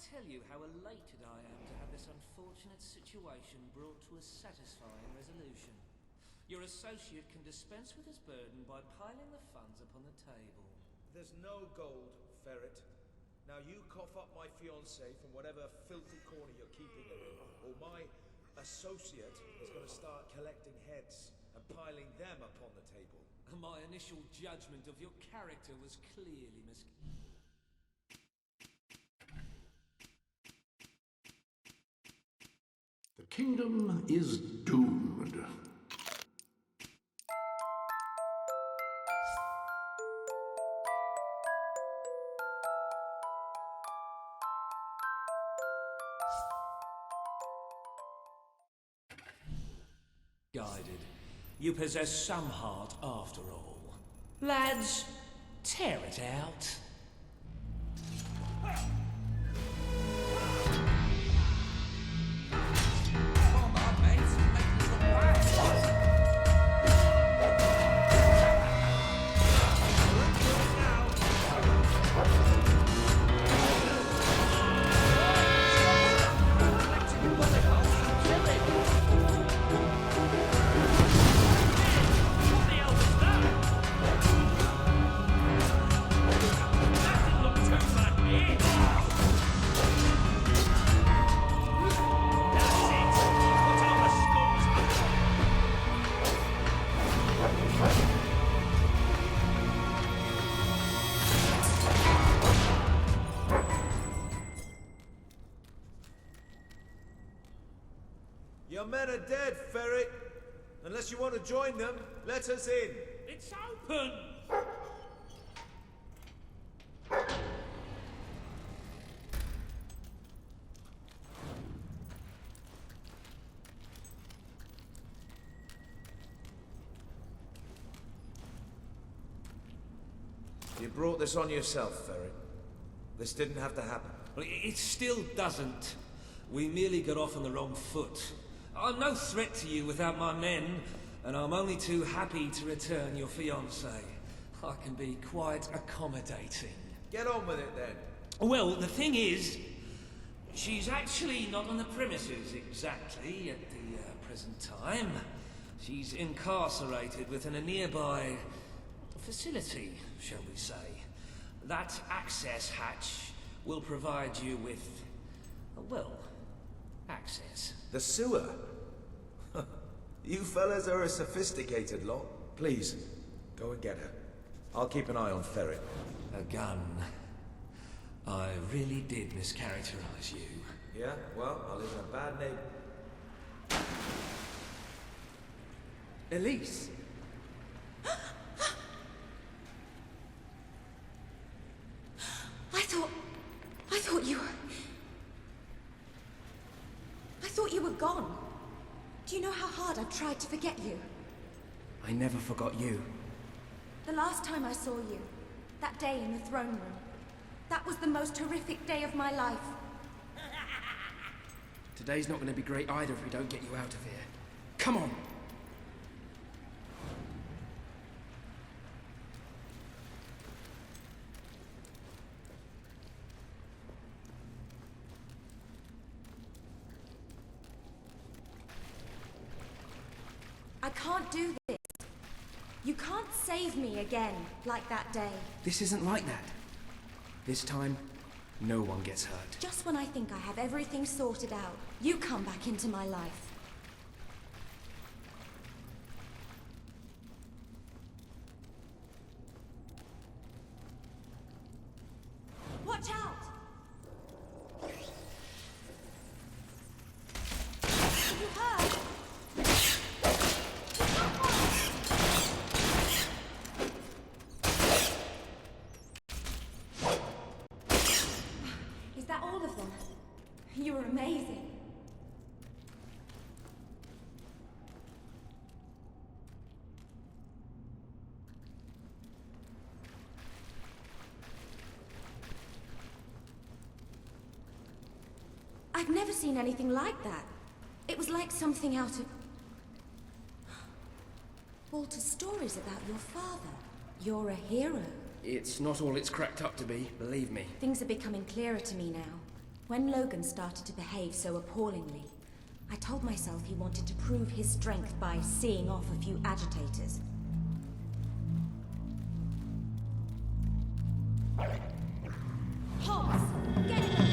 tell you how elated I am to have this unfortunate situation brought to a satisfying resolution. Your associate can dispense with his burden by piling the funds upon the table. There's no gold, Ferret. Now you cough up my fiancée from whatever filthy corner you're keeping her in, or my associate is going to start collecting heads and piling them upon the table. My initial judgment of your character was clearly The kingdom is doomed. guided. You possess some heart after all. Lads, tear it out. Your men are dead, Ferret. Unless you want to join them, let us in. It's open! You brought this on yourself, Ferret. This didn't have to happen. Well, it still doesn't. We merely got off on the wrong foot. I'm no threat to you without my men, and I'm only too happy to return your fiancée. I can be quite accommodating. Get on with it, then. Well, the thing is, she's actually not on the premises exactly at the present time. She's incarcerated within a nearby facility, shall we say. That access hatch will provide you with, well, access. The sewer? You fellas are a sophisticated lot. Please, go and get her. I'll keep an eye on Ferret. A gun. I really did mischaracterize you. Yeah? Well, I live in a bad neighborhood. Elise? I thought you were gone. Do you know how hard I tried to forget you? I never forgot you. The last time I saw you, that day in the throne room, that was the most horrific day of my life. Today's not going to be great either if we don't get you out of here. Come on! I can't do this. You can't save me again, like that day. This isn't like that. This time, no one gets hurt. Just when I think I have everything sorted out, you come back into my life. Watch out! You heard? Is that all of them? You were amazing. I've never seen anything like that. It was like something out of Walter's stories about your father. You're a hero. It's not all it's cracked up to be, believe me. Things are becoming clearer to me now. When Logan started to behave so appallingly, I told myself he wanted to prove his strength by seeing off a few agitators. Hobbs, get him!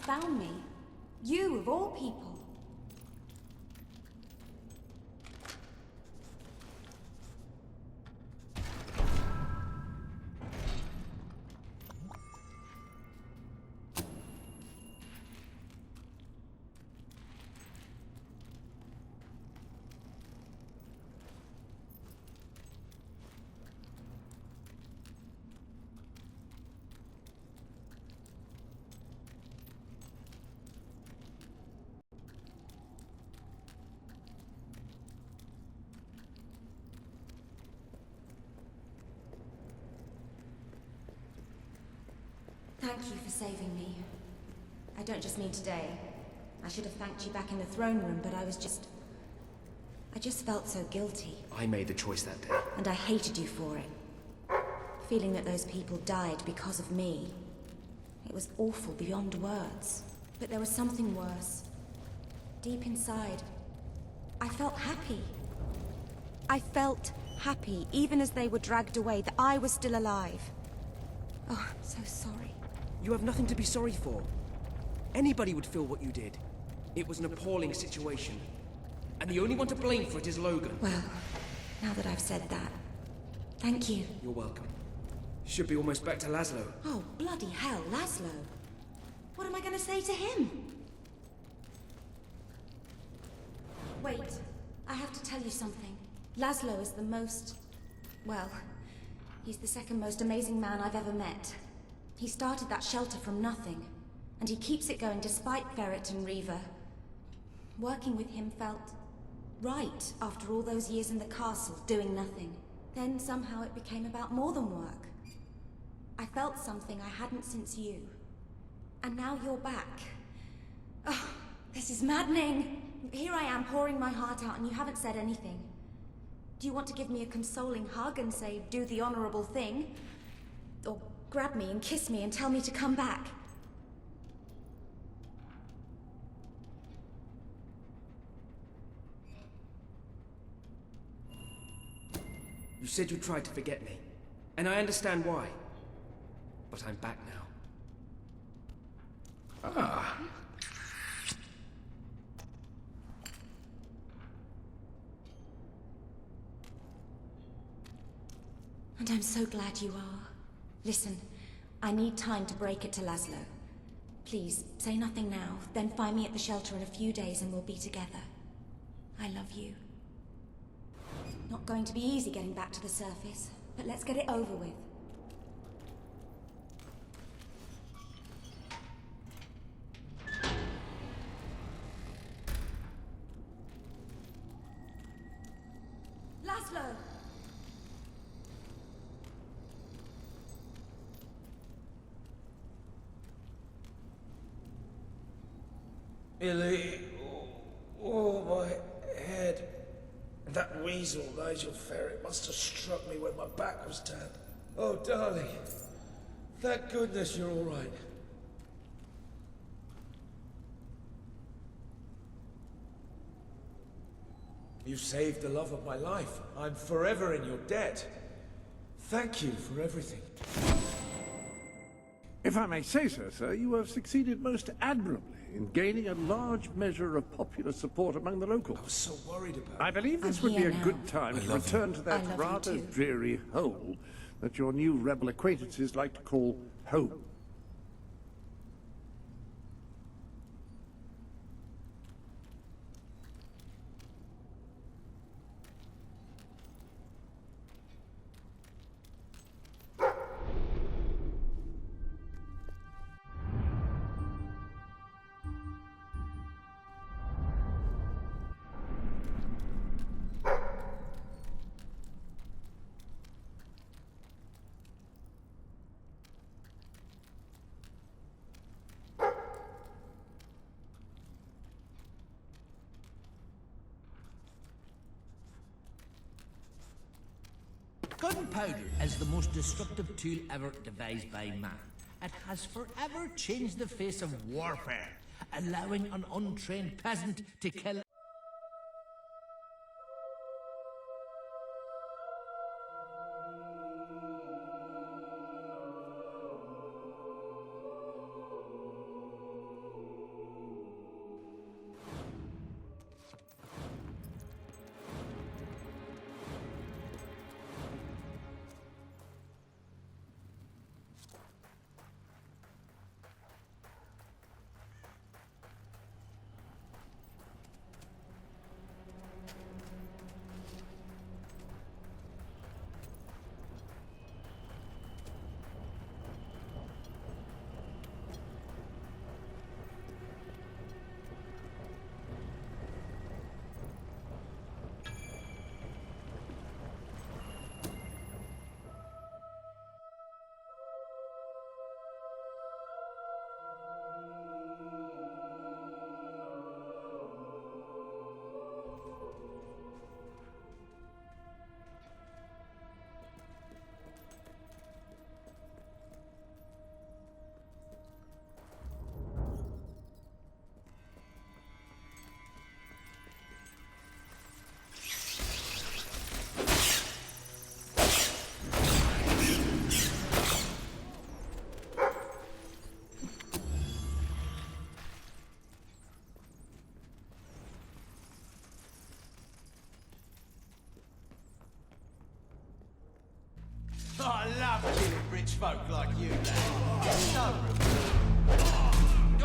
Found me. You, of all people. Thank you for saving me. I don't just mean today. I should have thanked you back in the throne room, but I just felt so guilty. I made the choice that day. And I hated you for it. Feeling that those people died because of me. It was awful beyond words. But there was something worse. Deep inside, I felt happy. I felt happy, even as they were dragged away, that I was still alive. Oh, I'm so sorry. You have nothing to be sorry for. Anybody would feel what you did. It was an appalling situation. And the only one to blame for it is Logan. Well, now that I've said that, thank you. You're welcome. Should be almost back to Laszlo. Oh, bloody hell, Laszlo. What am I going to say to him? Wait, I have to tell you something. Laszlo is the most... well, he's the second most amazing man I've ever met. He started that shelter from nothing, and he keeps it going despite Ferret and Reaver. Working with him felt right after all those years in the castle, doing nothing. Then somehow it became about more than work. I felt something I hadn't since you. And now you're back. Oh, this is maddening. Here I am pouring my heart out and you haven't said anything. Do you want to give me a consoling hug and say, do the honorable thing? Or grab me and kiss me and tell me to come back? You said you tried to forget me, and I understand why. But I'm back now. Ah. And I'm so glad you are. Listen, I need time to break it to Laszlo. Please, say nothing now, then find me at the shelter in a few days and we'll be together. I love you. Not going to be easy getting back to the surface, but let's get it over with. Laszlo! Illy, oh, my head. That weasel, Nigel Ferret, must have struck me when my back was turned. Oh, darling. Thank goodness you're all right. You saved the love of my life. I'm forever in your debt. Thank you for everything. If I may say so, sir, you have succeeded most admirably in gaining a large measure of popular support among the locals. I was so worried about I believe this I'm would be here a now. good time to return to that I love you rather too. dreary hole that your new rebel acquaintances like to call home. Gunpowder is the most destructive tool ever devised by man. It has forever changed the face of warfare, allowing an untrained peasant to kill. I love killing rich folk like you, lad. It's so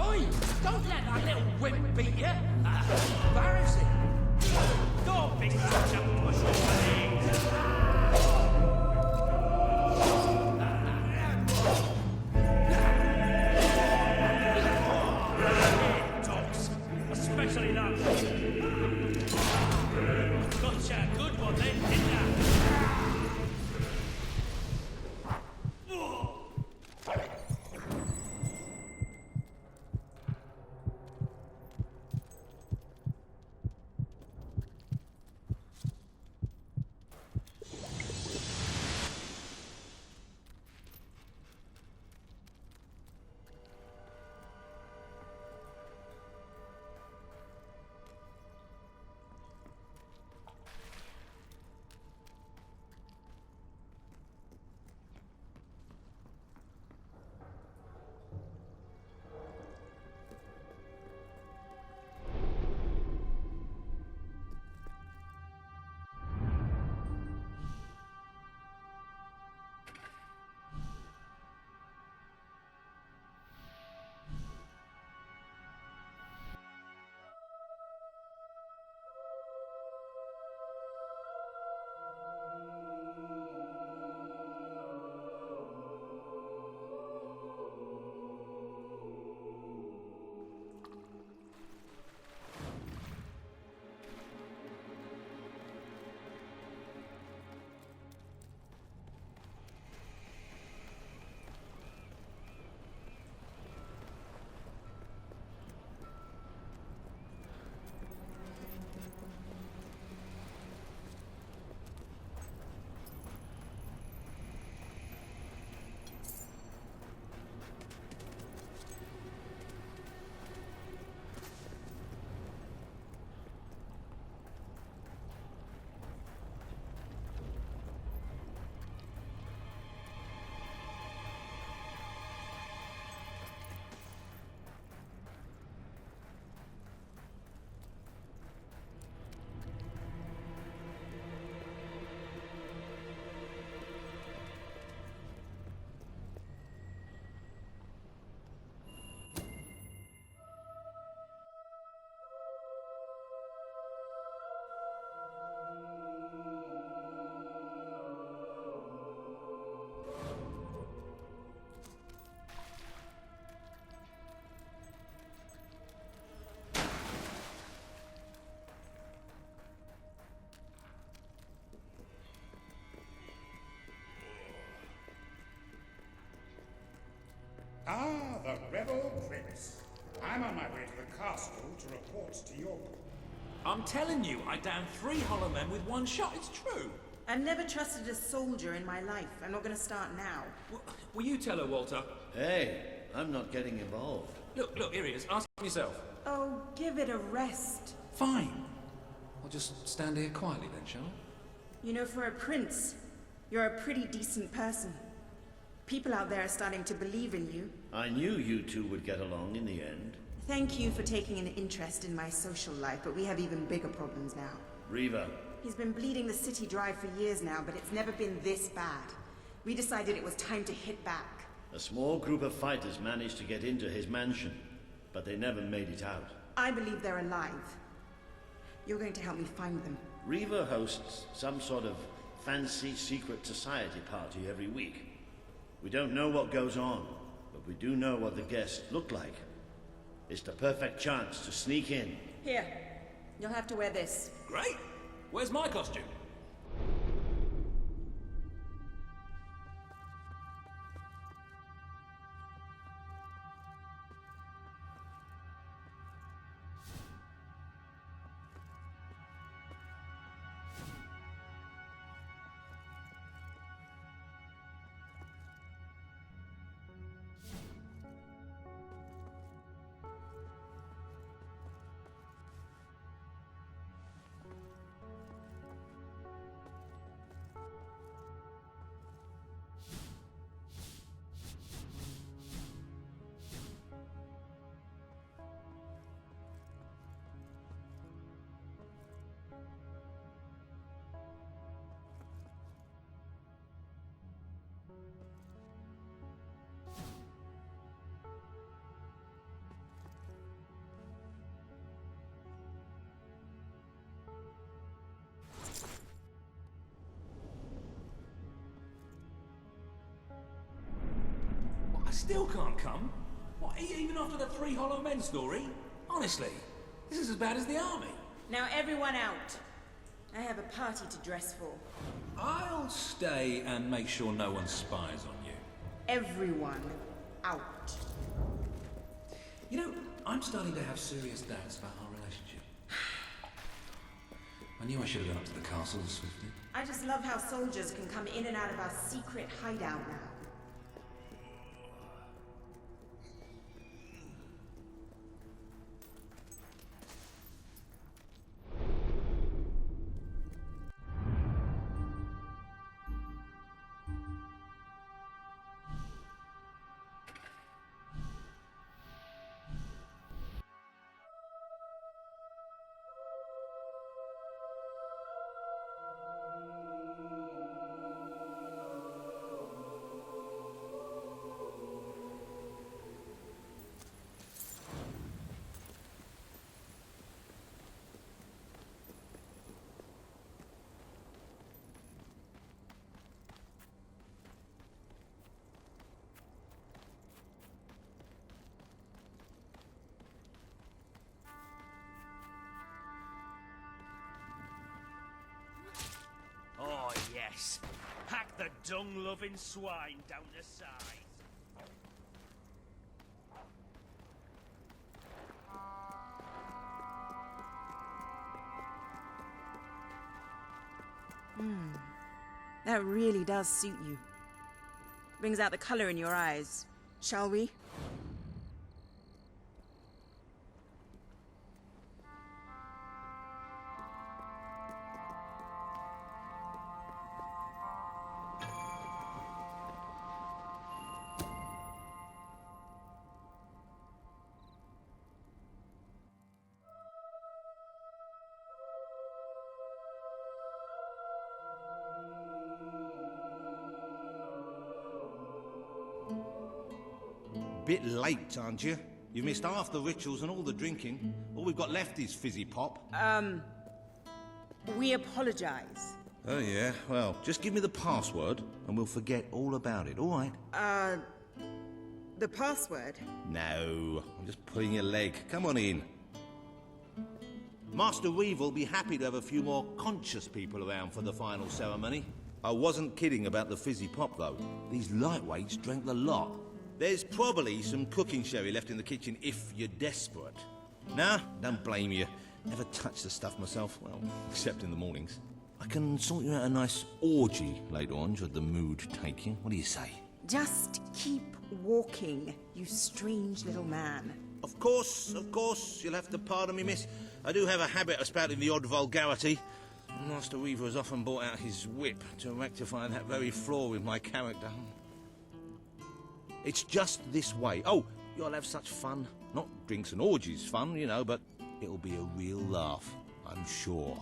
Oi! Don't let that little wimp beat you! Embarrassing! Don't be such a pushover! Dogs, especially that. Gotcha, a good one then, didn't I? Rebel Prince. I'm on my way to the castle to report to your... I'm telling you, I downed 3 hollow men with 1 shot. It's true. I've never trusted a soldier in my life. I'm not gonna start now. Will you tell her, Walter? Hey, I'm not getting involved. Look, here he is. Ask him yourself. Oh, give it a rest. Fine. I'll just stand here quietly then, shall I? You know, for a prince, you're a pretty decent person. People out there are starting to believe in you. I knew you two would get along in the end. Thank you for taking an interest in my social life, but we have even bigger problems now. Reva. He's been bleeding the city dry for years now, but it's never been this bad. We decided it was time to hit back. A small group of fighters managed to get into his mansion, but they never made it out. I believe they're alive. You're going to help me find them. Reva hosts some sort of fancy secret society party every week. We don't know what goes on, but we do know what the guests look like. It's the perfect chance to sneak in. Here, you'll have to wear this. Great. Where's my costume? I still can't come. What, even after the 3 hollow men story? Honestly, this is as bad as the army. Now everyone out. I have a party to dress for. I'll stay and make sure no one spies on you. Everyone out. You know, I'm starting to have serious doubts about our relationship. I knew I should have gone up to the castle swiftly. I just love how soldiers can come in and out of our secret hideout now. Oh, yes. Hack the dung-loving swine down the side. That really does suit you. Brings out the color in your eyes. Shall we? Bit late, aren't you? You missed half the rituals and all the drinking. All we've got left is fizzy pop. We apologize. Oh, yeah? Well, just give me the password and we'll forget all about it, all right? The password? No, I'm just pulling your leg. Come on in. Master Reeve will be happy to have a few more conscious people around for the final ceremony. I wasn't kidding about the fizzy pop, though. These lightweights drank the lot. There's probably some cooking sherry left in the kitchen if you're desperate. Nah, don't blame you. Never touch the stuff myself, well, except in the mornings. I can sort you out a nice orgy later on, should the mood take you. What do you say? Just keep walking, you strange little man. Of course, you'll have to pardon me, miss. I do have a habit of spouting the odd vulgarity. Master Reaver has often brought out his whip to rectify that very flaw in my character. It's just this way. Oh, you'll have such fun. Not drinks and orgies fun, you know, but it'll be a real laugh, I'm sure.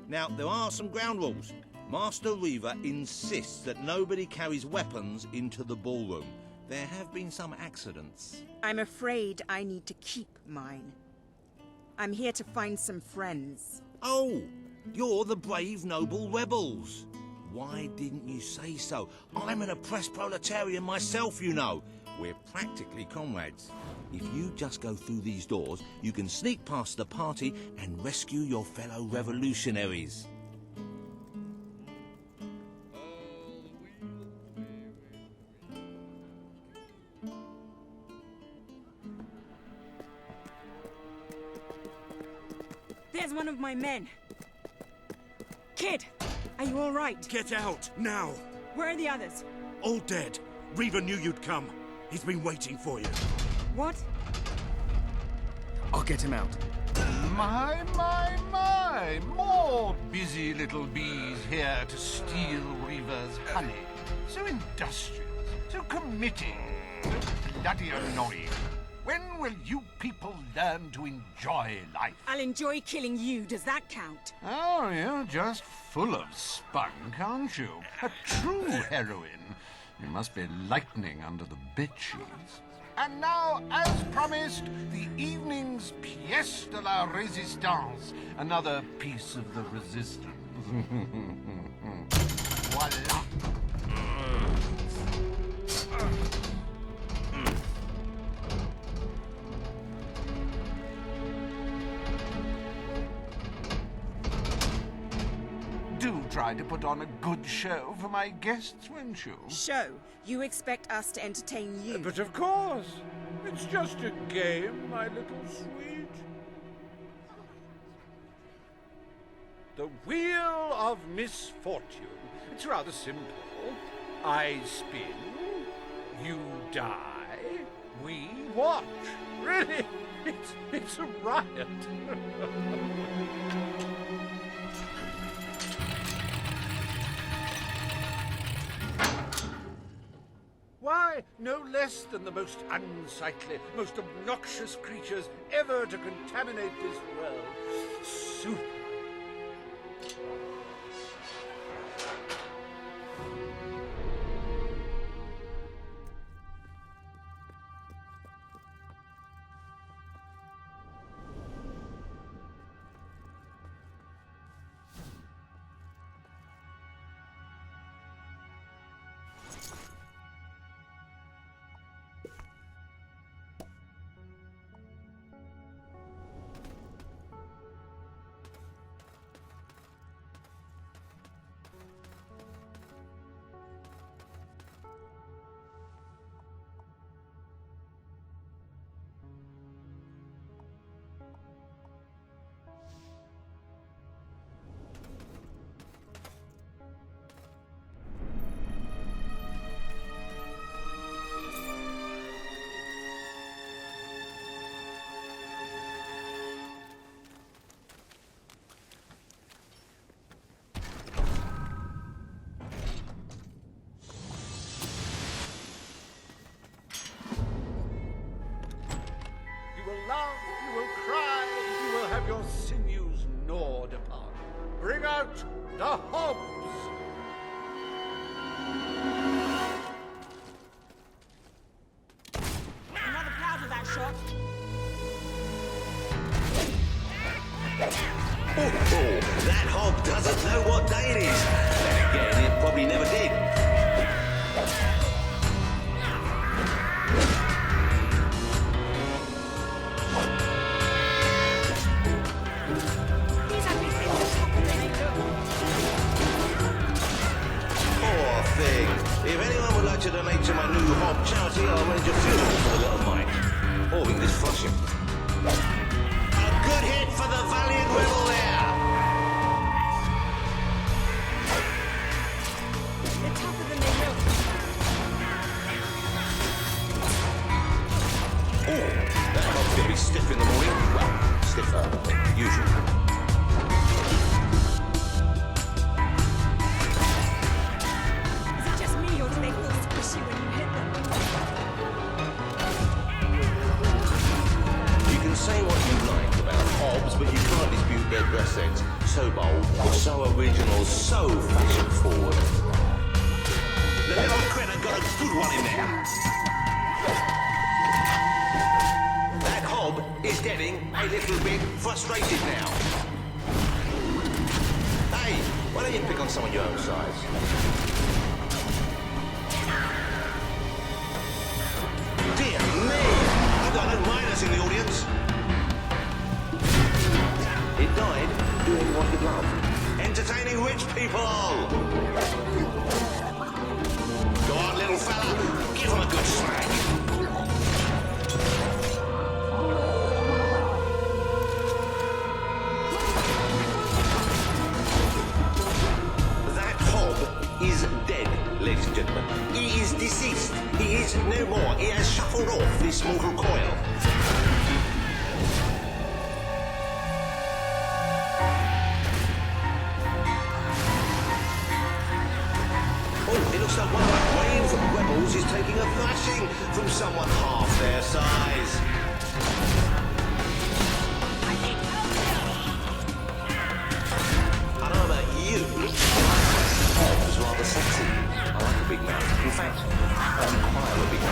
Now, there are some ground rules. Master Reaver insists that nobody carries weapons into the ballroom. There have been some accidents. I'm afraid I need to keep mine. I'm here to find some friends. Oh, you're the brave, noble rebels. Why didn't you say so? I'm an oppressed proletarian myself, you know. We're practically comrades. If you just go through these doors, you can sneak past the party and rescue your fellow revolutionaries. There's one of my men. Kid, are you all right? Get out, now! Where are the others? All dead. Reaver knew you'd come. He's been waiting for you. What? I'll get him out. My! More busy little bees here to steal Reaver's honey. So industrious, so committed, so bloody annoying. When will you people learn to enjoy life? I'll enjoy killing you. Does that count? Oh, you're just full of spunk, aren't you? A true heroine. You must be lightning under the bedsheets. And now, as promised, the evening's pièce de la résistance. Another piece of the resistance. Voila. Do try to put on a good show for my guests, won't you? Show? You expect us to entertain you? But of course. It's just a game, my little sweet. The Wheel of Misfortune. It's rather simple. I spin, you die, we watch. Really, it's a riot. Why, no less than the most unsightly, most obnoxious creatures ever to contaminate this world. Super. You will laugh, you will cry, you will have your sinews gnawed upon. Bring out the hobs! Another powder that shot. Oh, that hog doesn't know what day it is. Then again, it probably never did. Poor thing. If anyone would like to donate to my new Hob charity, I'll arrange a funeral for the little mite. Or we can just flush him. A good hit for the valiant rebel there! They're tougher than they look. Oh, that Hob's going to be stiff in the morning. Well, stiffer than usual. Is it just me, or do they feel squishy when you hit them? You can say what you like about Hobbs, but you can't dispute their dress sense. So bold, so original, so fashion-forward. The little critter got a good one in there. That Hob is getting a little bit frustrated now. Hey, why don't you pick on someone your own size? Dear me! I've got no miners in the audience. It died doing what it loved. Entertaining rich people! Go on, little fella. Give him a good smack. That Hob is dead, ladies and gentlemen. He is deceased. He is no more. He has shuffled off this mortal coil. It looks like one of our brave rebels is taking a thrashing from someone half their size. I don't know about you, but Bob's rather sexy. I like a big man. In fact, I require a big man.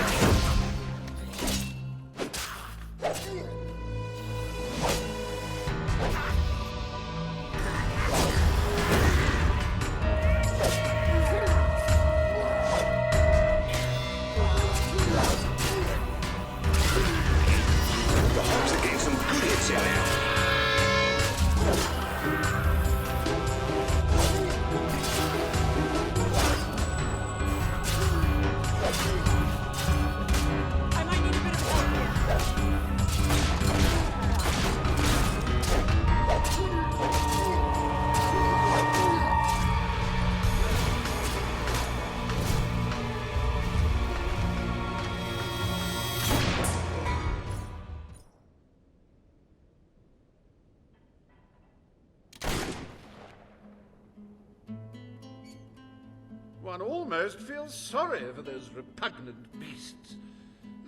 One almost feels sorry for those repugnant beasts.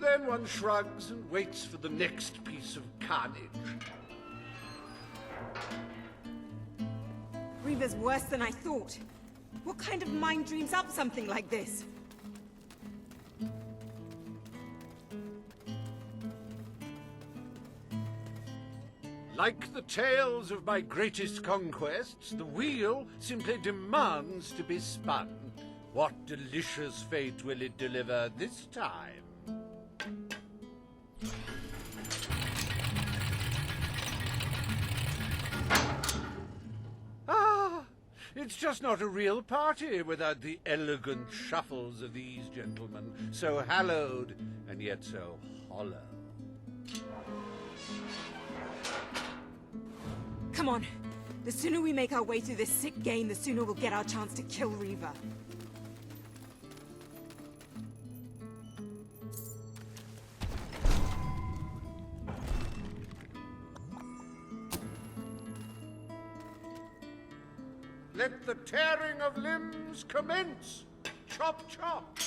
Then one shrugs and waits for the next piece of carnage. Reaver's worse than I thought. What kind of mind dreams up something like this? Like the tales of my greatest conquests, the wheel simply demands to be spun. What delicious fate will it deliver this time? Ah, it's just not a real party without the elegant shuffles of these gentlemen, so hallowed and yet so hollow. Come on. The sooner we make our way through this sick game, the sooner we'll get our chance to kill Reaver. Let the tearing of limbs commence! Chop, chop!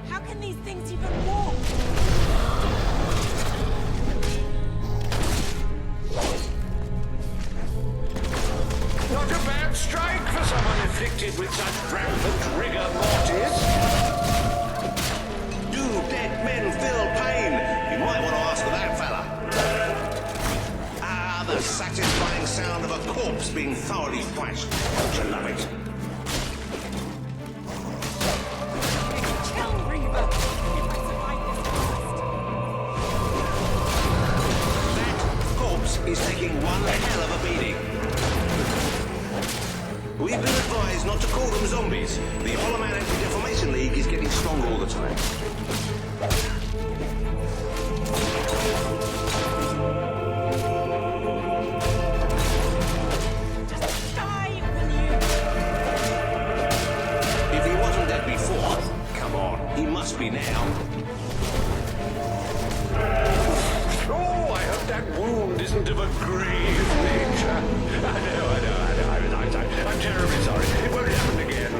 How can these things even walk? Not a bad strike for someone afflicted with such rampant rigor mortis. Do dead men feel pain? You might want to ask that fella. Ah, the satisfying sound of a corpse being thoroughly thrashed. Don't you love it? Kill Reaver! If I survive this quest. That corpse is taking one hell of a beating. Oh, I hope that wound isn't of a grave nature. I know. I'm terribly sorry. It won't happen again.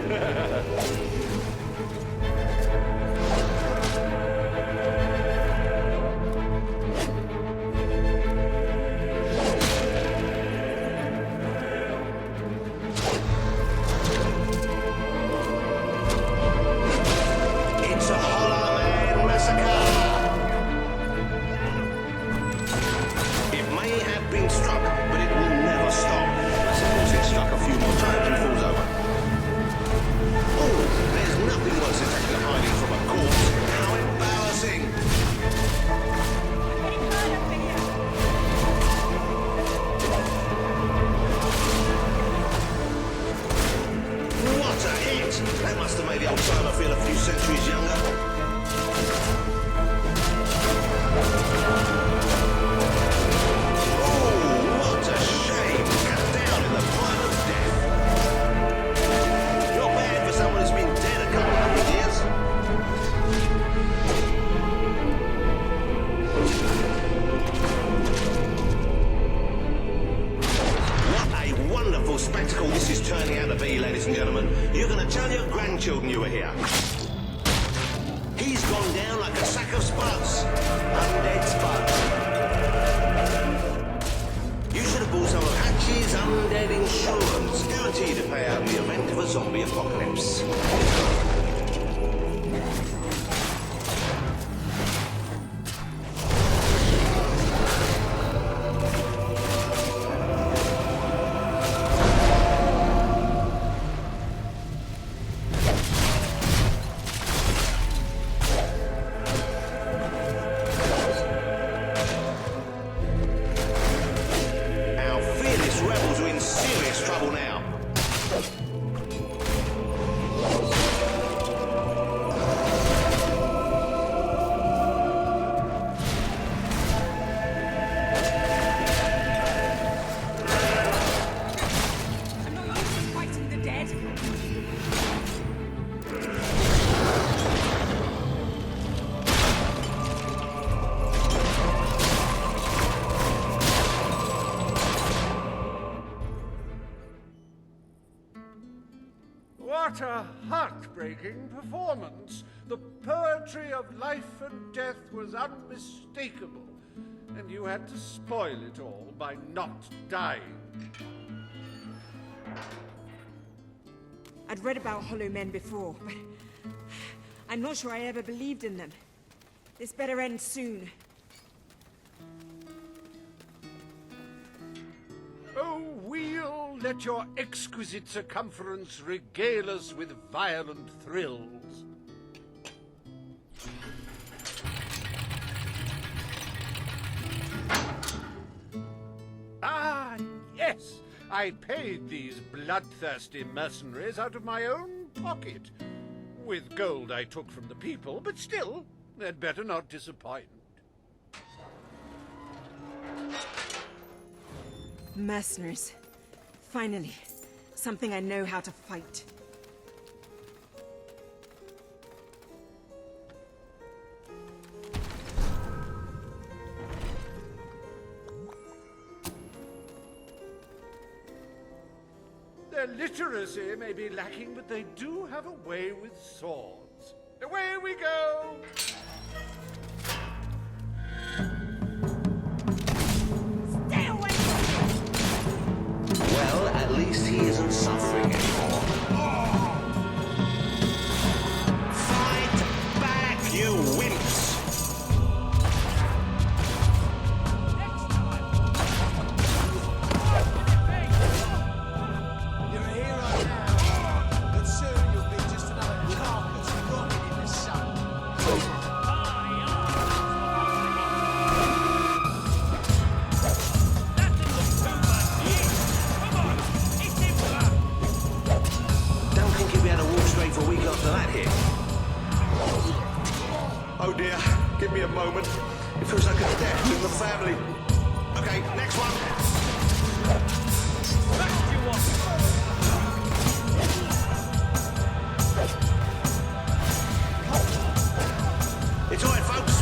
That must have made the old timer feel a few centuries younger. Oh, what a shame! Cut down in the prime of death. Not bad for someone who's been dead a couple hundred years. What a wonderful spectacle this is turning out to be, ladies and gentlemen. You're going to tell your grandchildren you were here. He's gone down like a sack of spuds. Undead spuds. You should have bought some of Hatch's undead insurance. Guaranteed to pay out in the event of a zombie apocalypse. What a heartbreaking performance. The poetry of life and death was unmistakable, and you had to spoil it all by not dying. I'd read about hollow men before, but I'm not sure I ever believed in them. This better end soon. Oh, we'll let your exquisite circumference regale us with violent thrills. Ah, yes! I paid these bloodthirsty mercenaries out of my own pocket. With gold I took from the people, but still, they'd better not disappoint. Mercenaries. Finally, something I know how to fight. Their literacy may be lacking, but they do have a way with swords. Away we go! Stay away from me! Well, at least he isn't suffering anymore. Fight back, you wimps! You're a hero now, but soon you'll be just another carcass rotting in the sun. Don't think you'll be able to walk straight for a week after that hit. Oh dear, give me a moment. It feels like a death in the family. Okay, next one.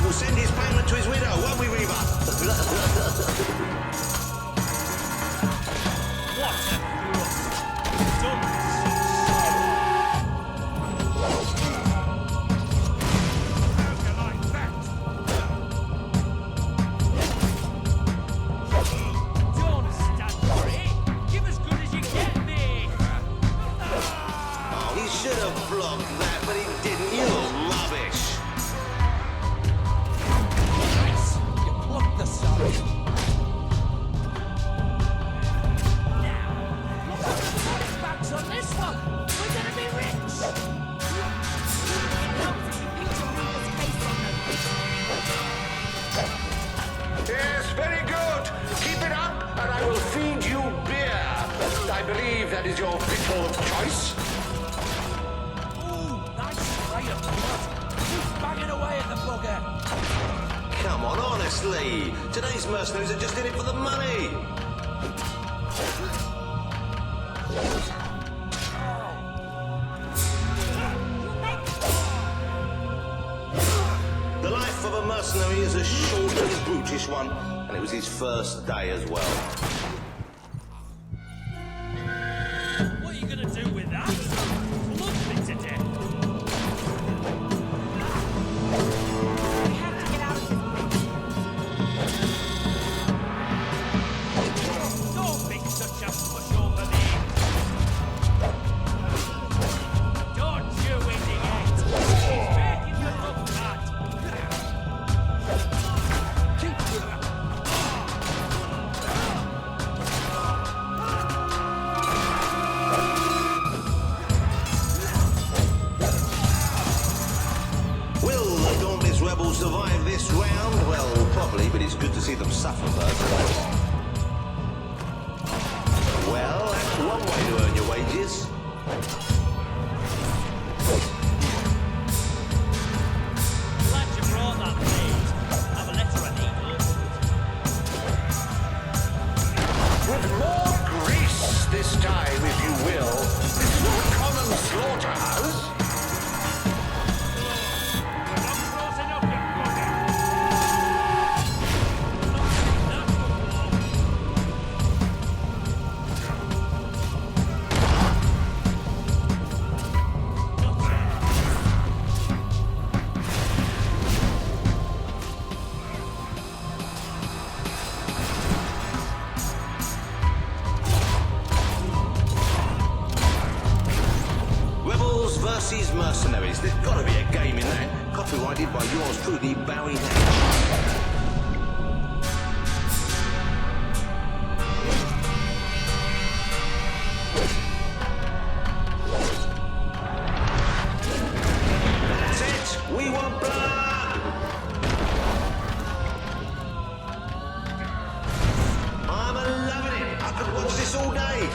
We'll send his payment to his widow, won't we, Reaver? What a thrust! Done so How do you like that? Don't stand for it! Give as good as you get, mate! Oh, he should have blocked that, but he didn't. You're rubbish. Nice! You plucked the sun. Backs on this one! We're gonna be rich! Yes, very good. Keep it up, and I will feed you beer. I believe that is your victual of choice. Ooh, nice spray of blood. Who's banging away at the bugger? Come on, honestly. Today's mercenaries are just in it for the money. The life of a mercenary is a short and brutish one, and it was his first day as well. What are you gonna do with that? Love me to death! We have to get out of this. Don't be such a pushover, mate! Don't you, idiot! He's making you look bad! Will the Dauntless Rebels survive this round? Well, probably, but it's good to see them suffer first. Well, that's one way to earn your wages. Glad you brought that, mate. Have a letter I need With more grace this time, if you will. This is no common slaughterhouse. Not close enough, you bugger! Not seen that Rebels versus mercenaries. There's got to be a game in that. Copyrighted by yours truly, Barry Hatch. That's it. We want blood. I'm loving it. I could watch this all day.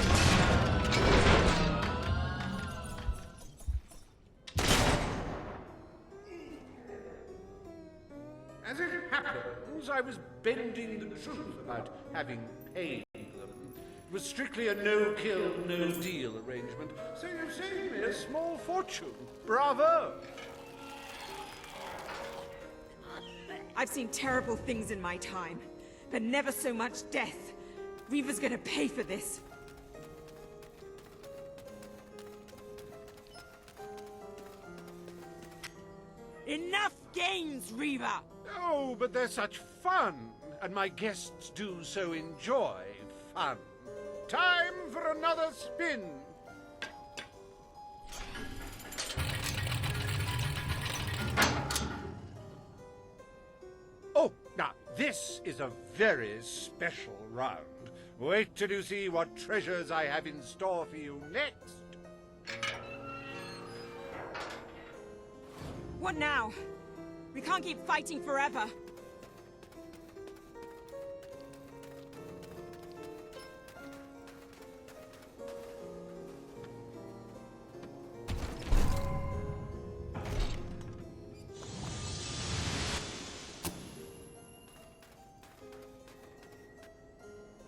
As it happens, I was bending the truth about having paid them. It was strictly a no-kill, no-deal arrangement, so you saved me a small fortune. Bravo! I've seen terrible things in my time, but never so much death. Reaver's gonna pay for this. Enough games, Reaver! Oh, but they're such fun, and my guests do so enjoy fun. Time for another spin. Oh, now this is a very special round. Wait till you see what treasures I have in store for you next. What now? We can't keep fighting forever.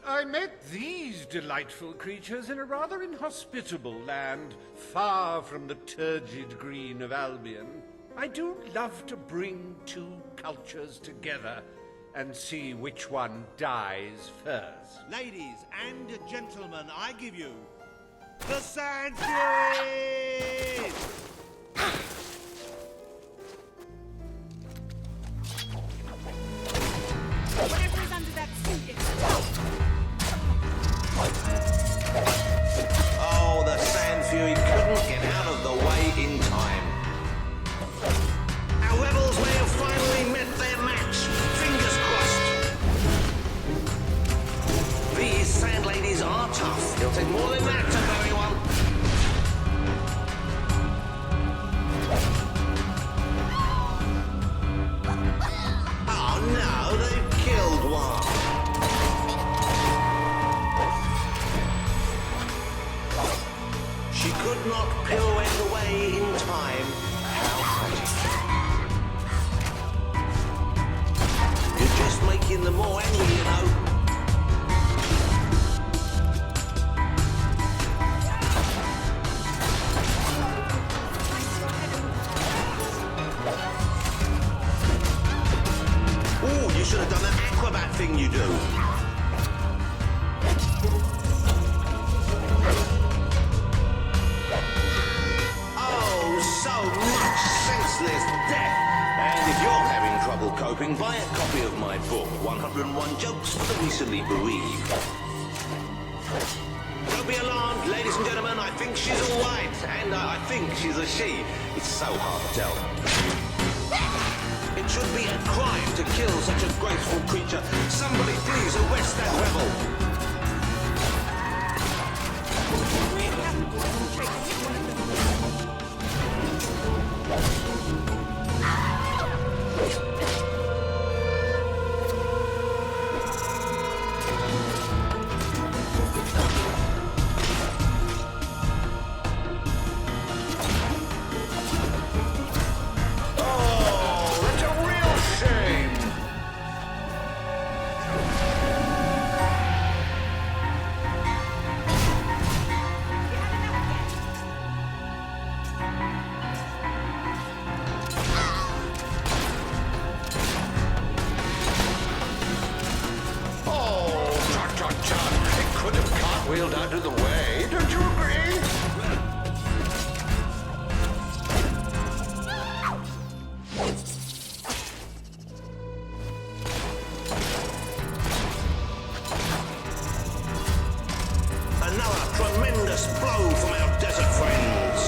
I met these delightful creatures in a rather inhospitable land, far from the turgid green of Albion. I do love to bring two cultures together and see which one dies first. Ladies and gentlemen, I give you the Sand Furies! Whatever's under that suit, it's Oh, the Sand Fury couldn't get out of the way in time. Our rebels may have finally met their match. Fingers crossed. These Sand Ladies are tough. It'll take more than that to bury one. Oh no, they've killed one. She could not pirouette away in time. How tragic. You're just making them more angry, you know. Oh, you should have done that acrobat thing you do. So much senseless death. And if you're having trouble coping, buy a copy of my book, 101 Jokes for the Recently Bereaved. Don't be alarmed, ladies and gentlemen, I think she's all right. And I think she's a she. It's so hard to tell. It should be a crime to kill such a graceful creature. Somebody please arrest that rebel. Wheeled out of the way, don't you agree? Another tremendous blow from our desert friends.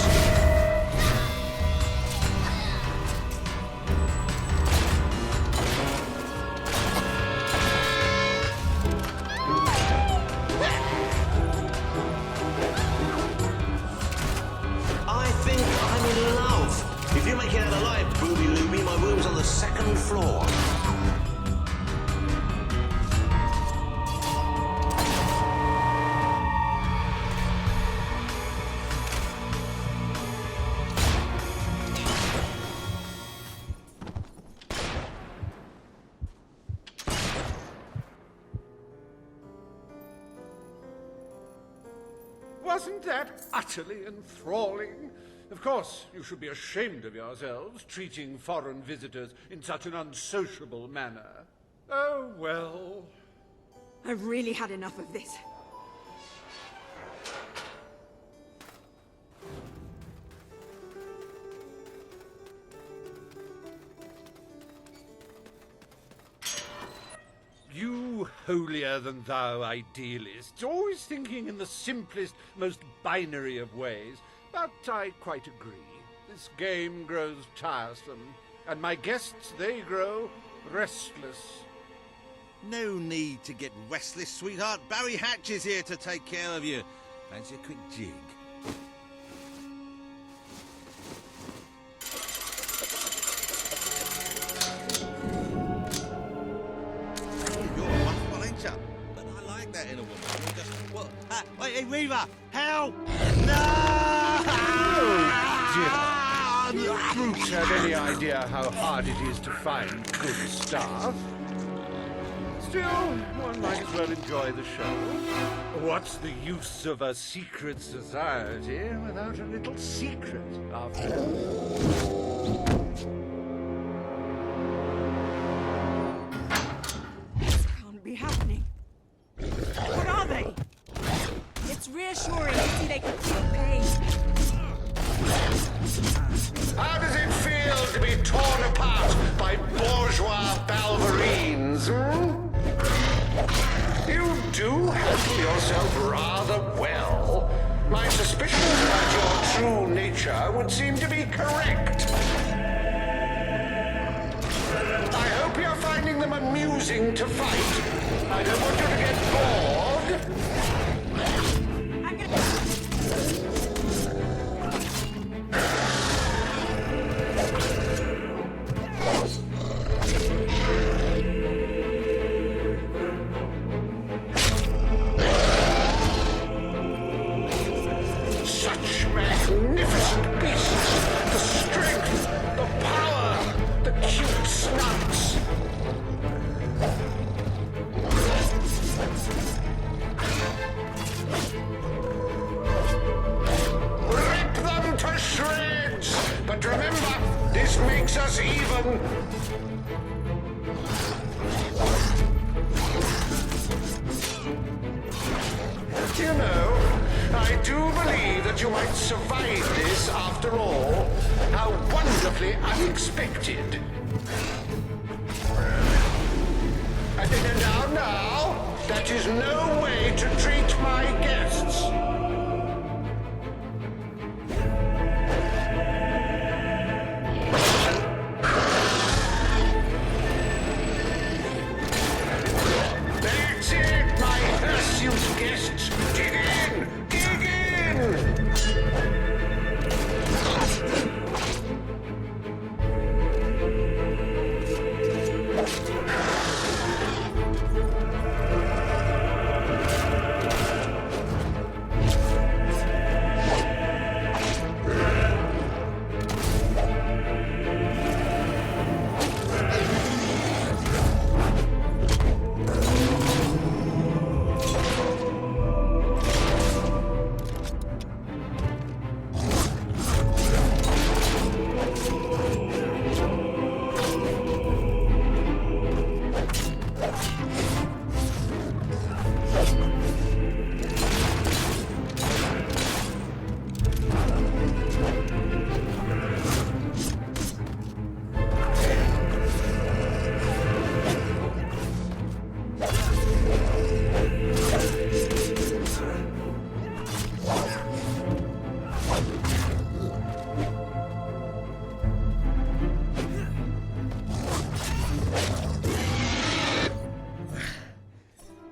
If you make it out alive, Booby Looby, my room's on the second floor. Wasn't that utterly enthralling? Of course, you should be ashamed of yourselves, treating foreign visitors in such an unsociable manner. Oh, well. I've really had enough of this. You holier-than-thou idealists, always thinking in the simplest, most binary of ways. But I quite agree. This game grows tiresome, and my guests, they grow restless. No need to get restless, sweetheart. Barry Hatch is here to take care of you. Fancy a quick jig? You're a wonderful, ain't you? But I like that in a woman. You just, what? Wait, hey, Reaver! Help! No! Oh, dear. Do brutes have any idea how hard it is to find good staff? Still, one might as well enjoy the show. What's the use of a secret society without a little secret, after all? reassuring to see they can feel pain. How does it feel to be torn apart by bourgeois balverines, You do handle yourself rather well. My suspicions about your true nature would seem to be correct. I hope you're finding them amusing to fight. I don't want you to get bored. Such magnificent beasts! The strength, the power, the cute snuts! Rip them to shreds! But remember, this makes us even! You know, I do believe that you might survive this after all. How wonderfully unexpected. And now, that is no way to treat my guests. That's it, my hirsute guests. Dig in! Dig in!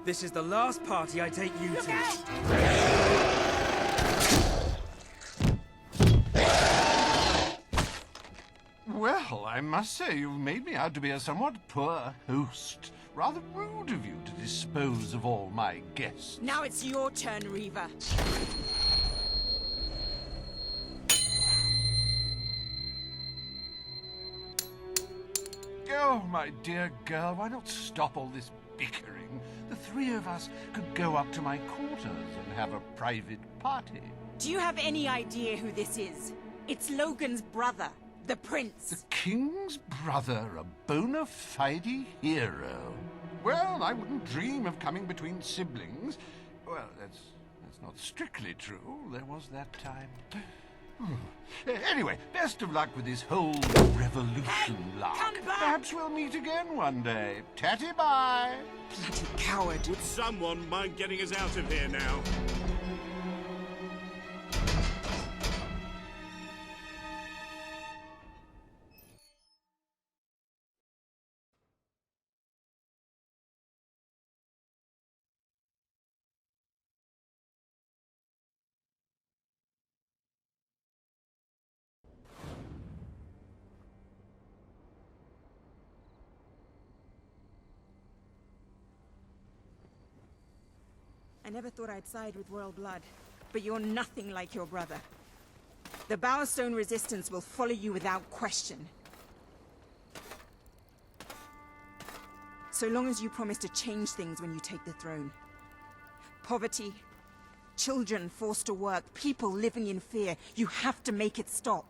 This is the last party I take you to. Well, I must say you've made me out to be a somewhat poor host. Rather rude of you to dispose of all my guests. Now it's your turn, Reaver. Oh, my dear girl, why not stop all this bickering? The three of us could go up to my quarters and have a private party. Do you have any idea who this is? It's Logan's brother, the Prince. The King's brother, a bona fide hero. Well, I wouldn't dream of coming between siblings. Well, that's not strictly true. There was that time. Anyway, best of luck with this whole revolution lark. Perhaps we'll meet again one day. Tatty bye. Bloody coward. Would someone mind getting us out of here now? I never thought I'd side with royal blood, but you're nothing like your brother. The Bowerstone Resistance will follow you without question. So long as you promise to change things when you take the throne. Poverty, children forced to work, people living in fear. You have to make it stop.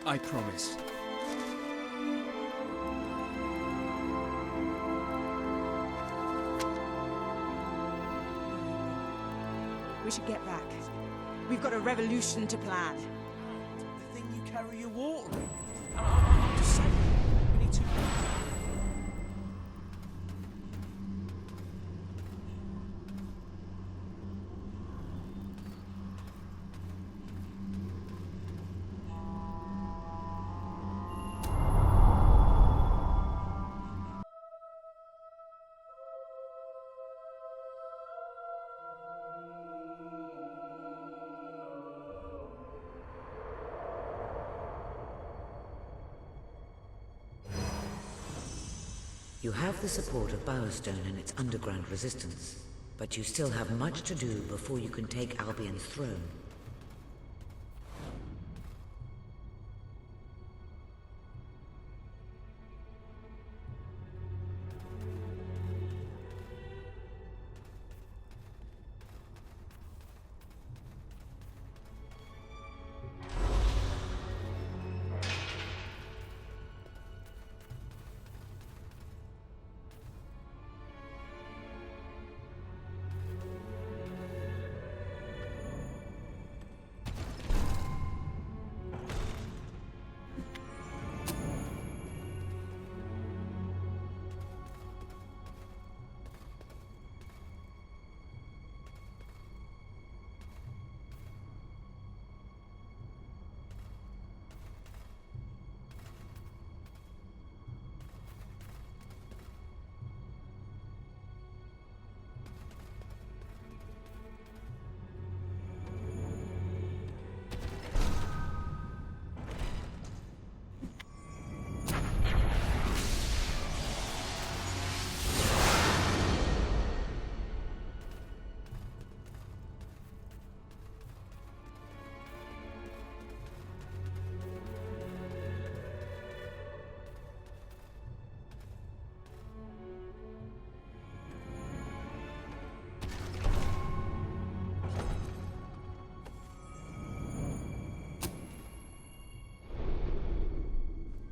I promise. We should get back. We've got a revolution to plan. The thing you carry your water in. I'm just saying, we need to... You have the support of Bowerstone and its underground resistance, but you still have much to do before you can take Albion's throne.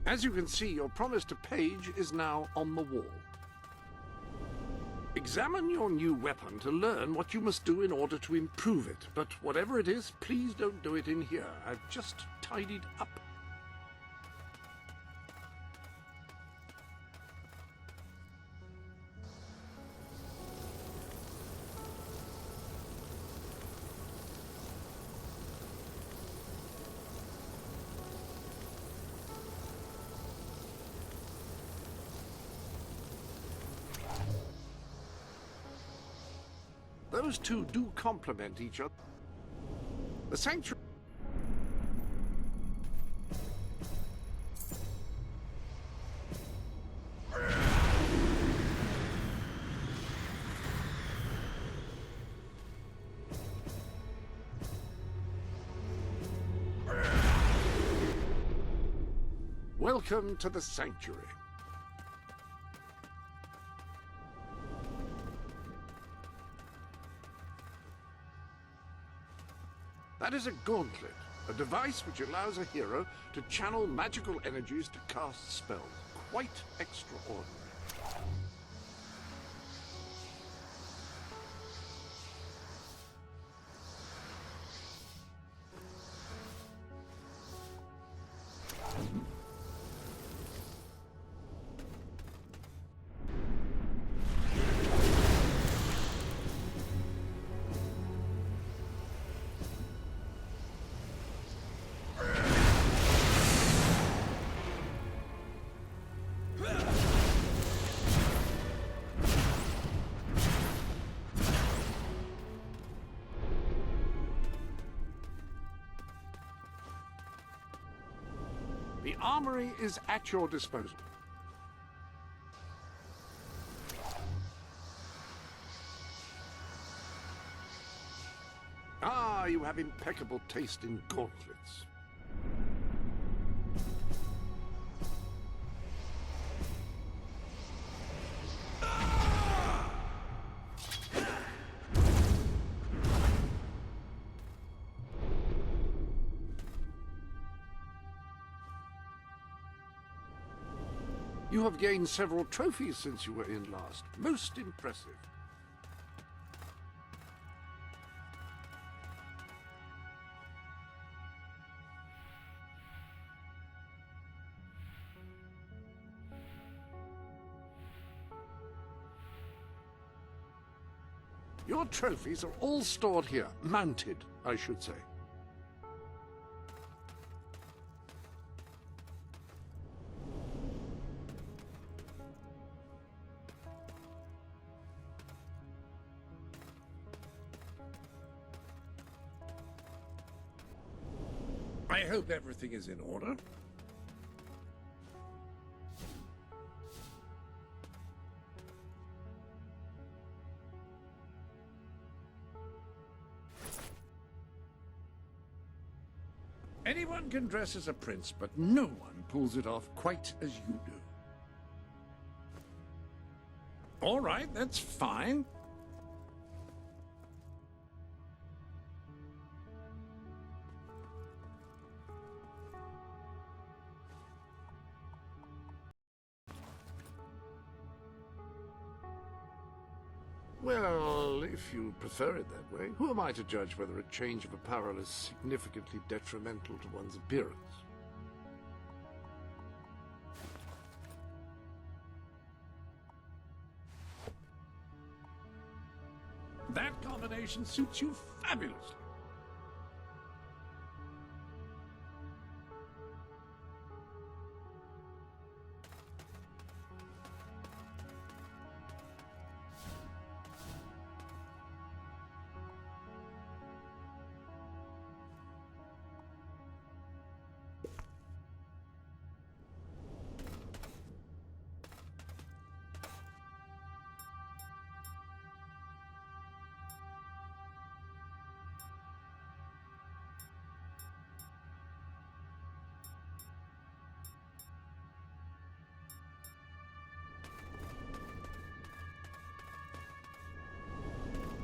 As you can see, your promised page is now on the wall. Examine your new weapon to learn what you must do in order to improve it, but whatever it is, please don't do it in here. I've just tidied up. Those two do complement each other. The sanctuary... Welcome to the sanctuary. That is a gauntlet, a device which allows a hero to channel magical energies to cast spells. Quite extraordinary. The armory is at your disposal. Ah, you have impeccable taste in gauntlets. You have gained several trophies since you were in last. Most impressive. Your trophies are all stored here. Mounted, I should say. I hope everything is in order. Anyone can dress as a prince, but no one pulls it off quite as you do. All right, that's fine. Well, if you prefer it that way, who am I to judge whether a change of apparel is significantly detrimental to one's appearance? That combination suits you fabulously.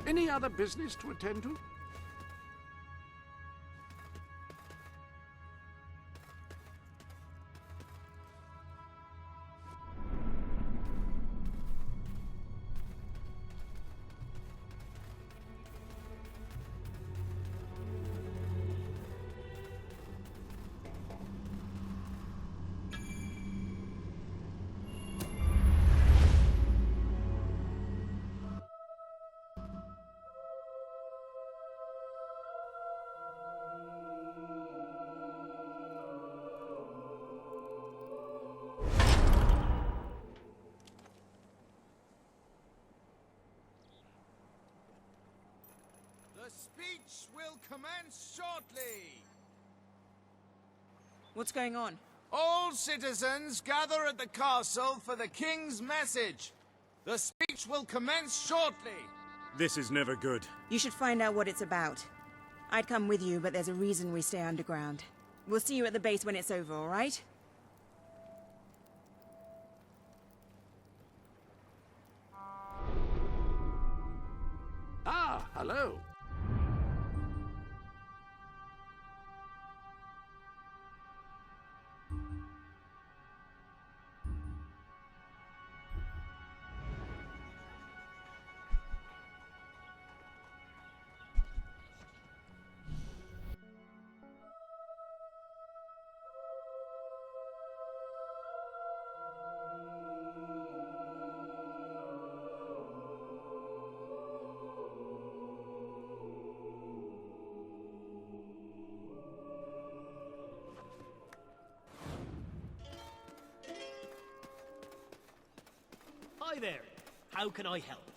Any other business to attend to? The speech will commence shortly. What's going on? All citizens gather at the castle for the king's message. The speech will commence shortly. This is never good. You should find out what it's about. I'd come with you, but there's a reason we stay underground. We'll see you at the base when it's over, all right? Ah, hello. Hi there. How can I help?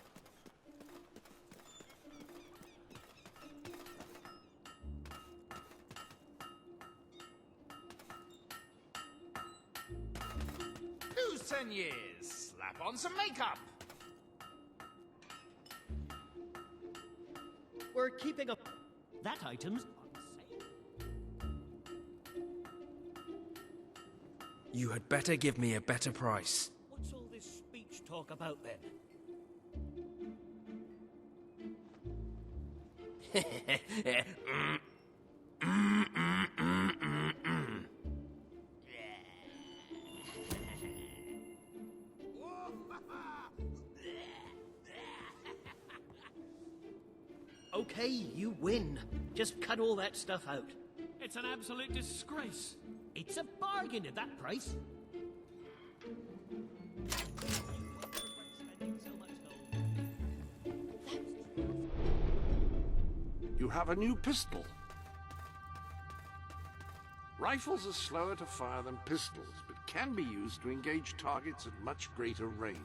Who's 10 years? Slap on some makeup. We're keeping up. That item's on sale. You had better give me a better price. What's all this speech talk about then? Okay, you win. Just cut all that stuff out. It's an absolute disgrace. It's a bargain at that price. You have a new pistol. Rifles are slower to fire than pistols, but can be used to engage targets at much greater range.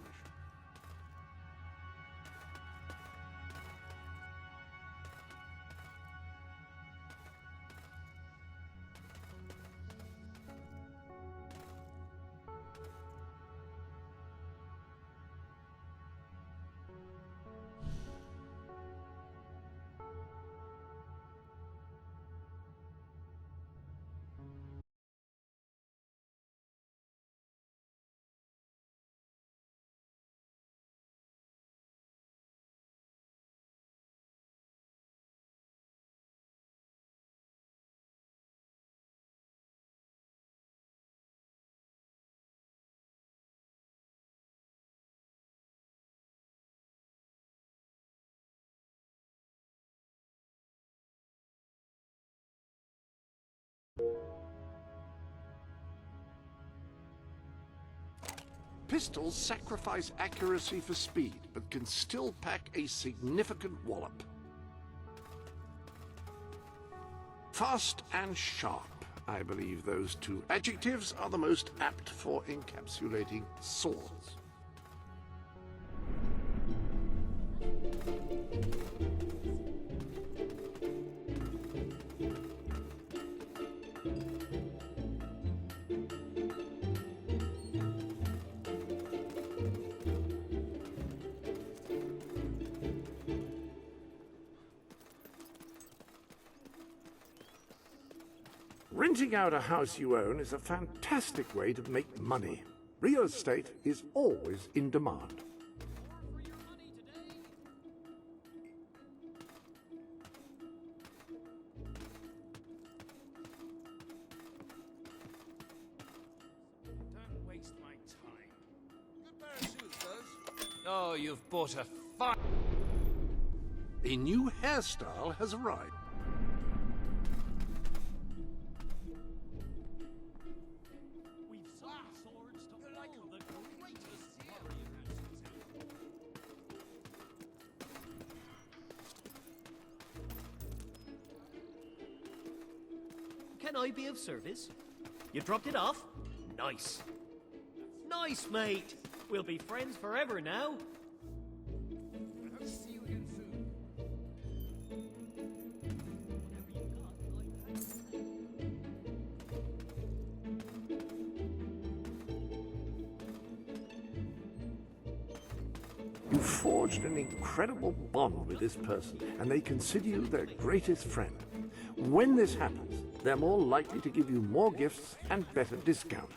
Pistols sacrifice accuracy for speed, but can still pack a significant wallop. Fast and sharp. I believe those two adjectives are the most apt for encapsulating swords. Renting out a house you own is a fantastic way to make money. Real estate is always in demand. Don't waste my time. Good pair of shoes, those. Oh, you've bought a fine... A new hairstyle has arrived. Can I be of service? You dropped it off? Nice. Nice, mate. We'll be friends forever now. I hope to see you again soon. You forged an incredible bond with this person, and they consider you their greatest friend. When this happens, they're more likely to give you more gifts and better discounts.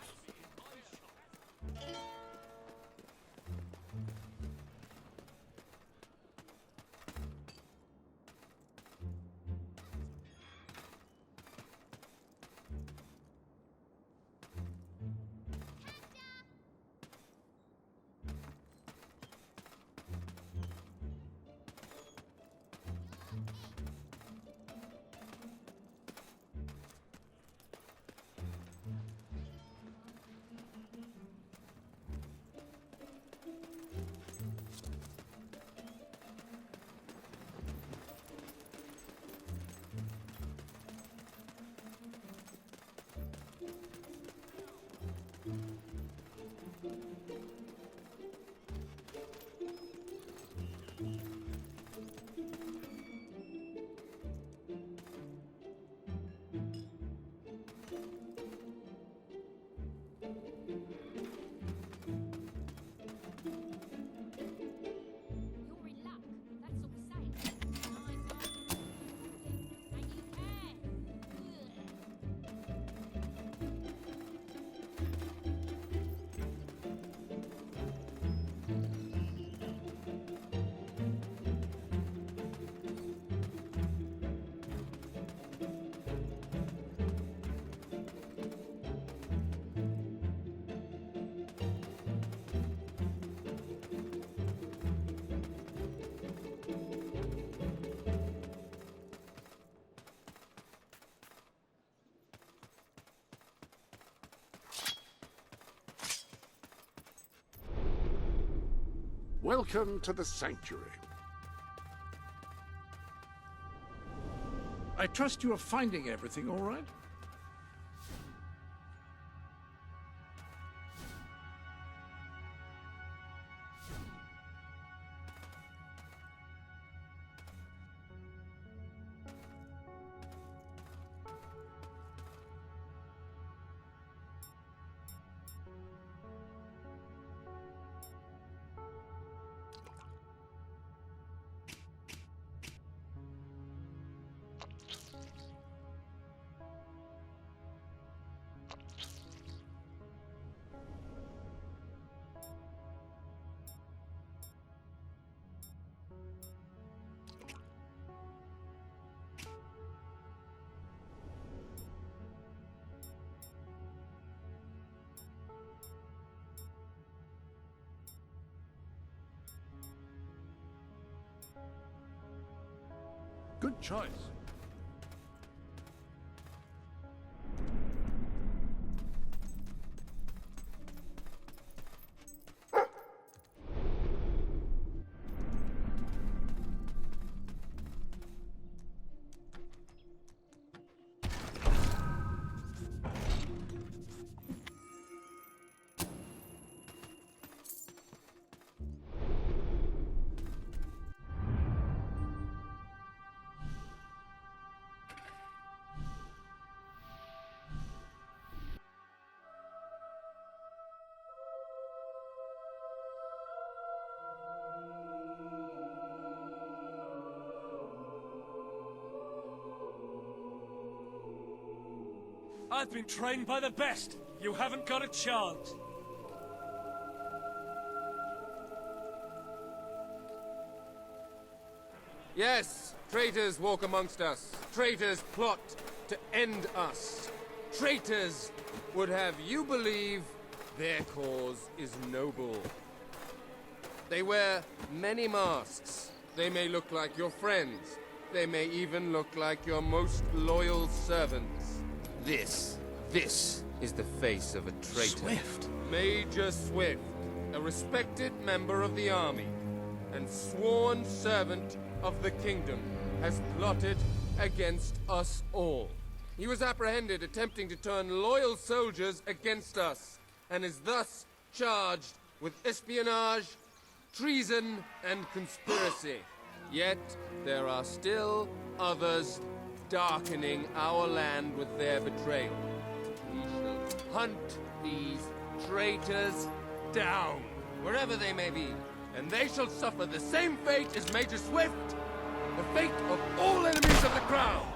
Welcome to the sanctuary. I trust you are finding everything all right? Good choice. I've been trained by the best. You haven't got a chance. Yes, traitors walk amongst us. Traitors plot to end us. Traitors would have you believe their cause is noble. They wear many masks. They may look like your friends. They may even look like your most loyal servants. This is the face of a traitor. Swift. Major Swift, a respected member of the army and sworn servant of the kingdom, has plotted against us all. He was apprehended attempting to turn loyal soldiers against us, and is thus charged with espionage, treason, and conspiracy. Yet there are still others darkening our land with their betrayal. We shall hunt these traitors down, wherever they may be, and they shall suffer the same fate as Major Swift, the fate of all enemies of the crown.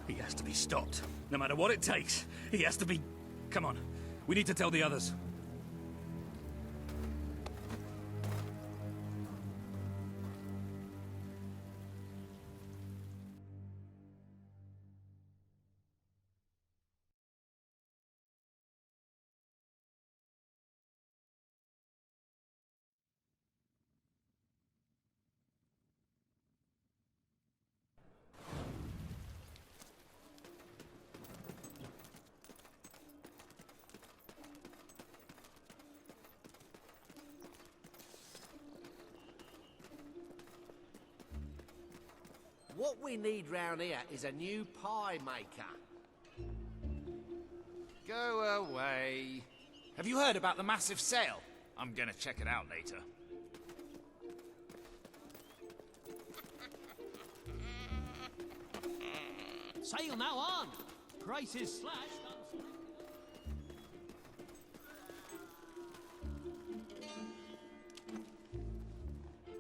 He has to be stopped. No matter what it takes, he has to be... Come on, we need to tell the others. What we need round here is a new pie maker. Go away. Have you heard about the massive sale? I'm gonna check it out later. Sale now on. Prices slashed on...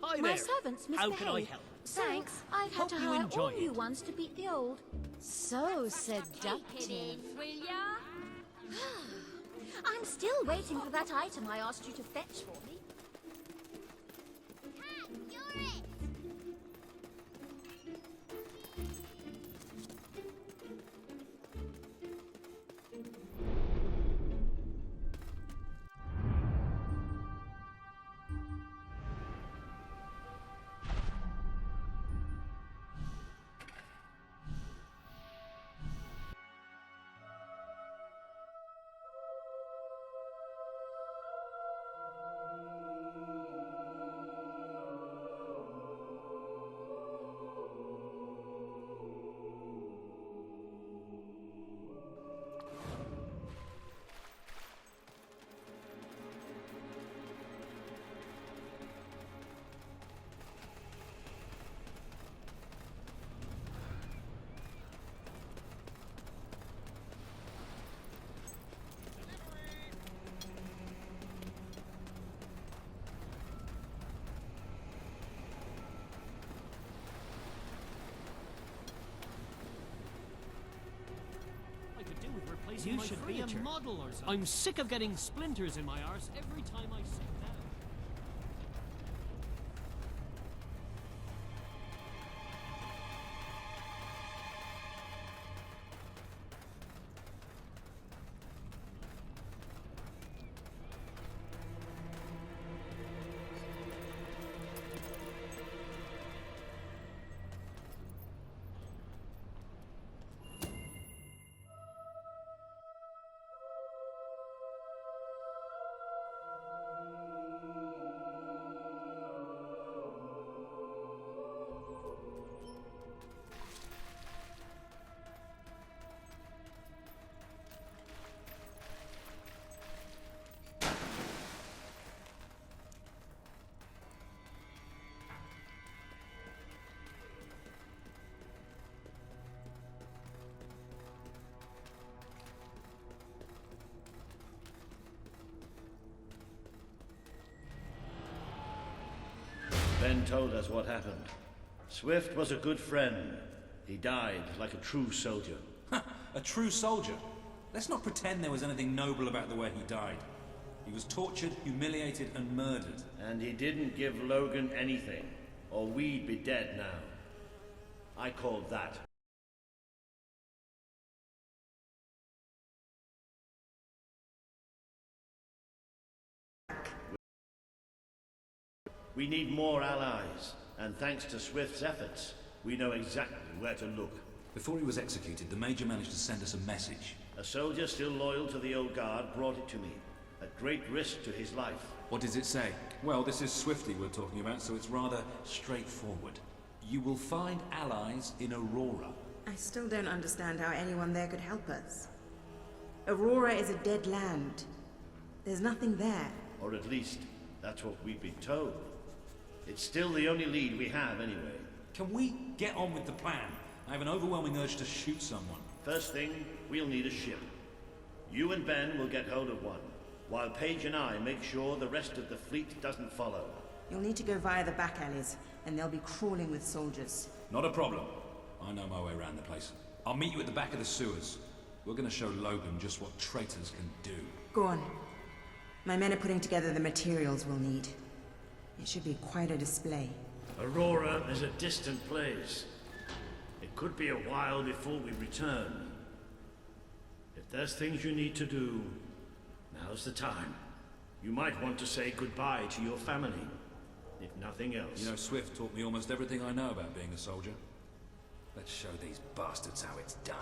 Hi My there. servants How misbehaved. can I help? Thanks. I've had Hope to you hire enjoy all it. new ones to beat the old. So seductive. will ya? I'm still waiting for that item I asked you to fetch for me. You're it! fixing my furniture. You should be a model or something. I'm sick of getting splinters in my arse every time I sit down. Ben told us what happened. Swift was a good friend. He died like a true soldier. A true soldier? Let's not pretend there was anything noble about the way he died. He was tortured, humiliated, and murdered. And he didn't give Logan anything, or we'd be dead now. I called that. We need more allies, and thanks to Swift's efforts, we know exactly where to look. Before he was executed, the Major managed to send us a message. A soldier still loyal to the old guard brought it to me, at great risk to his life. What does it say? Well, this is Swifty we're talking about, so it's rather straightforward. You will find allies in Aurora. I still don't understand how anyone there could help us. Aurora is a dead land. There's nothing there. Or at least, that's what we've been told. It's still the only lead we have, anyway. Can we get on with the plan? I have an overwhelming urge to shoot someone. First thing, we'll need a ship. You and Ben will get hold of one, while Paige and I make sure the rest of the fleet doesn't follow. You'll need to go via the back alleys, and they'll be crawling with soldiers. Not a problem. I know my way around the place. I'll meet you at the back of the sewers. We're gonna show Logan just what traitors can do. Go on. My men are putting together the materials we'll need. It should be quite a display. Aurora is a distant place. It could be a while before we return. If there's things you need to do, now's the time. You might want to say goodbye to your family, if nothing else. You know, Swift taught me almost everything I know about being a soldier. Let's show these bastards how it's done.